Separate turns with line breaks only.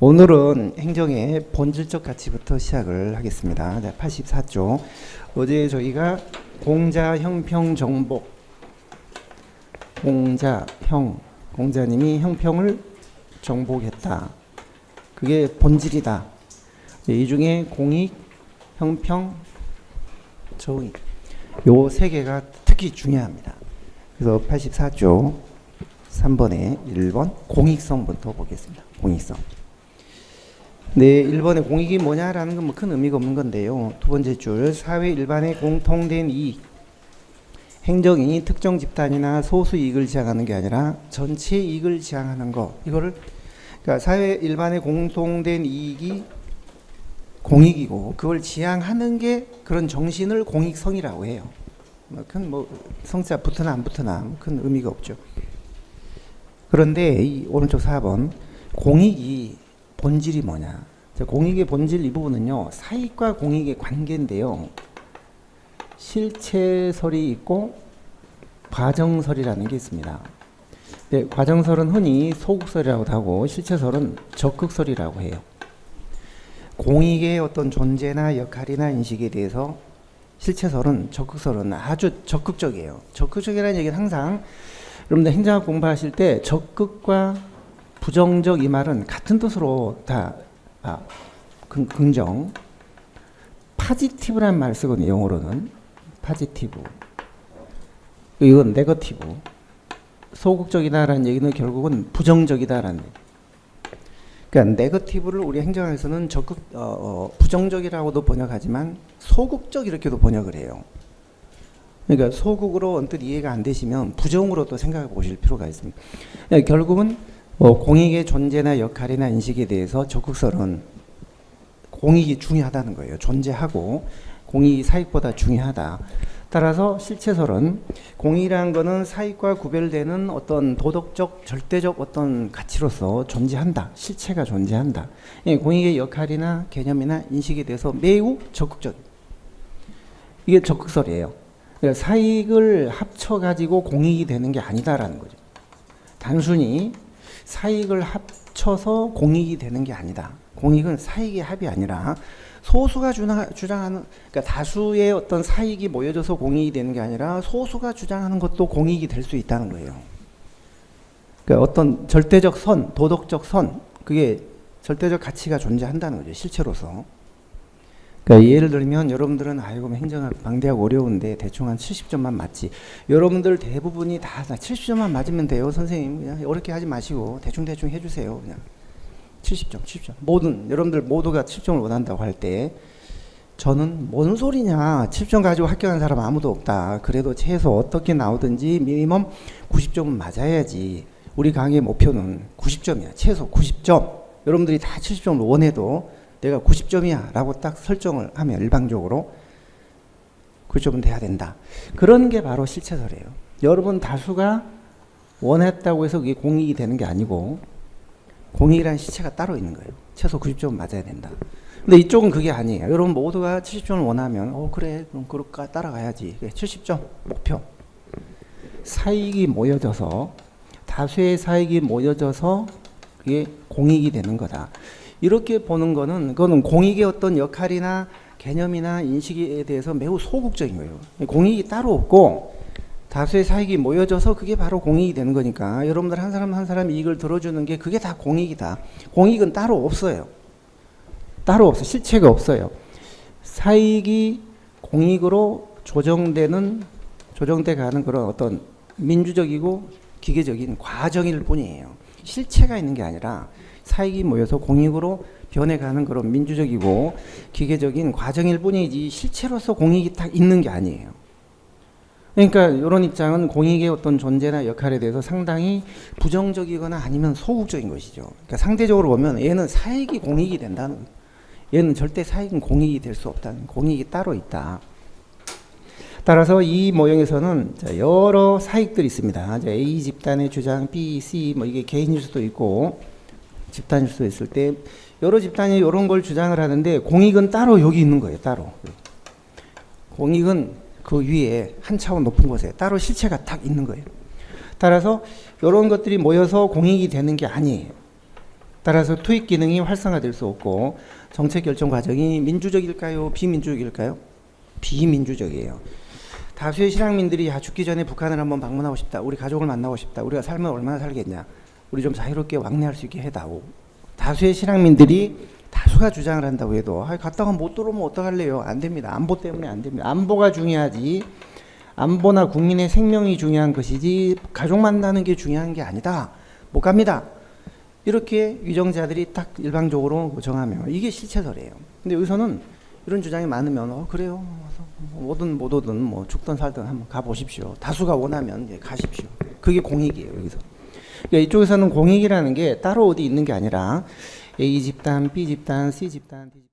오늘은 행정의 본질적 가치부터 시작을 하겠습니다. 84조. 어제 저희가 공자, 형평, 정복, 공자님이 형평을 정복했다. 그게 본질이다. 이 중에 공익, 형평, 정의 요 세 개가 특히 중요합니다. 그래서 84조 3번에 1번 공익성부터 보겠습니다. 공익성. 네, 1번에 공익이 뭐냐라는 건 뭐 큰 의미가 없는 건데요. 두 번째 줄, 사회 일반의 공통된 이익. 행정이 특정 집단이나 소수 이익을 지향하는 게 아니라 전체 이익을 지향하는 거. 이거를 그러니까 사회 일반의 공통된 이익이 공익이고 그걸 지향하는 게 그런 정신을 공익성이라고 해요. 큰 성자 붙으나 안 붙으나 큰 의미가 없죠. 그런데 이 오른쪽 4번 공익이 본질이 뭐냐? 공익의 본질 이 부분은요, 사익과 공익의 관계인데요. 실체설이 있고 과정설이라는 게 있습니다. 네, 과정설은 흔히 소극설이라고도 하고 실체설은 적극설이라고 해요. 공익의 어떤 존재나 역할이나 인식에 대해서 실체설은 적극설은 아주 적극적이에요. 적극적이라는 얘기는 항상 여러분들 행정학 공부하실 때 적극과 부정적 이 말은 같은 뜻으로 다 긍정, 파지티브라는 말을 쓰거든요. 영어로는 파지티브. 이건 네거티브. 소극적이다라는 얘기는 결국은 부정적이다라는 얘기. 그러니까 네거티브를 우리 행정학에서는 적극 부정적이라고도 번역하지만 소극적 이렇게도 번역을 해요. 그러니까 소극으로 언뜻 이해가 안 되시면 부정으로 또 생각해 보실 필요가 있습니다. 그러니까 결국은 공익의 존재나 역할이나 인식에 대해서 적극설은 공익이 중요하다는 거예요. 존재하고 공익이 사익보다 중요하다. 따라서 실체설은 공익이라는 것은 사익과 구별되는 어떤 도덕적, 절대적 어떤 가치로서 존재한다. 실체가 존재한다. 공익의 역할이나 개념이나 인식에 대해서 매우 적극적입니다. 이게 적극설이에요. 그러니까 사익을 합쳐가지고 공익이 되는 게 아니다라는 거죠. 단순히 사익을 합쳐서 공익이 되는 게 아니다. 공익은 사익의 합이 아니라 소수가 주장하는, 그러니까 다수의 어떤 사익이 모여져서 공익이 되는 게 아니라 소수가 주장하는 것도 공익이 될 수 있다는 거예요. 그러니까 어떤 절대적 선, 도덕적 선, 그게 절대적 가치가 존재한다는 거죠. 실체로서. 그러니까 예를 들면 여러분들은 아이고 행정학 방대하고 어려운데 대충 한 70점만 맞지. 여러분들 대부분이 다 70점만 맞으면 돼요. 선생님 그냥 어렵게 하지 마시고 대충 해주세요. 그냥 70점. 여러분들 모두가 70점을 원한다고 할 때 저는 뭔 소리냐. 70점 가지고 합격한 사람 아무도 없다. 그래도 최소 어떻게 나오든지 미니멈 90점은 맞아야지. 우리 강의의 목표는 90점이야. 최소 90점. 여러분들이 다 70점을 원해도 내가 90점이야 라고 딱 설정을 하면 일방적으로 90점은 돼야 된다. 그런 게 바로 실체설이에요. 여러분 다수가 원했다고 해서 그게 공익이 되는 게 아니고 공익이라는 실체가 따로 있는 거예요. 최소 90점은 맞아야 된다. 근데 이쪽은 그게 아니에요. 여러분 모두가 70점을 원하면 그래 그럼 그럴까 따라가야지. 70점 목표. 사익이 모여져서 다수의 사익이 모여져서 그게 공익이 되는 거다. 이렇게 보는 거는 그거는 공익의 어떤 역할이나 개념이나 인식에 대해서 매우 소극적인 거예요. 공익이 따로 없고 다수의 사익이 모여져서 그게 바로 공익이 되는 거니까 여러분들 한 사람 한 사람 이익을 들어주는 게 그게 다 공익이다. 공익은 따로 없어요. 따로 없어. 실체가 없어요. 사익이 공익으로 조정돼 가는 그런 어떤 민주적이고 기계적인 과정일 뿐이에요. 실체가 있는 게 아니라 사익이 모여서 공익으로 변해가는 그런 민주적이고 기계적인 과정일 뿐이지 실체로서 공익이 딱 있는 게 아니에요. 그러니까 이런 입장은 공익의 어떤 존재나 역할에 대해서 상당히 부정적이거나 아니면 소극적인 것이죠. 그러니까 상대적으로 보면 얘는 사익이 공익이 된다는, 얘는 절대 사익은 공익이 될 수 없다는, 공익이 따로 있다. 따라서 이 모형에서는 여러 사익들이 있습니다. A 집단의 주장, B, C 이게 개인일 수도 있고 집단일 수도 있을 때 여러 집단이 이런 걸 주장을 하는데 공익은 따로 여기 있는 거예요. 따로. 공익은 그 위에 한 차원 높은 곳에 따로 실체가 딱 있는 거예요. 따라서 이런 것들이 모여서 공익이 되는 게 아니에요. 따라서 투입 기능이 활성화될 수 없고 정책 결정 과정이 민주적일까요? 비민주적일까요? 비민주적이에요. 다수의 실향민들이 야, 죽기 전에 북한을 한번 방문하고 싶다. 우리 가족을 만나고 싶다. 우리가 살면 얼마나 살겠냐. 우리 좀 자유롭게 왕래할 수 있게 해다오. 다수의 실향민들이 다수가 주장을 한다고 해도 갔다가 못 들어오면 어떡할래요? 안 됩니다. 안보 때문에 안 됩니다. 안보가 중요하지. 안보나 국민의 생명이 중요한 것이지 가족 만나는 게 중요한 게 아니다. 못 갑니다. 이렇게 위정자들이 딱 일방적으로 정하면 이게 실체설이에요. 근데 여기서는 이런 주장이 많으면 그래요. 오든 못 오든 뭐 죽든 살든 한번 가보십시오. 다수가 원하면 가십시오. 그게 공익이에요. 여기서. 그러니까 이쪽에서는 공익이라는 게 따로 어디 있는 게 아니라 A 집단, B 집단, C 집단, D 집단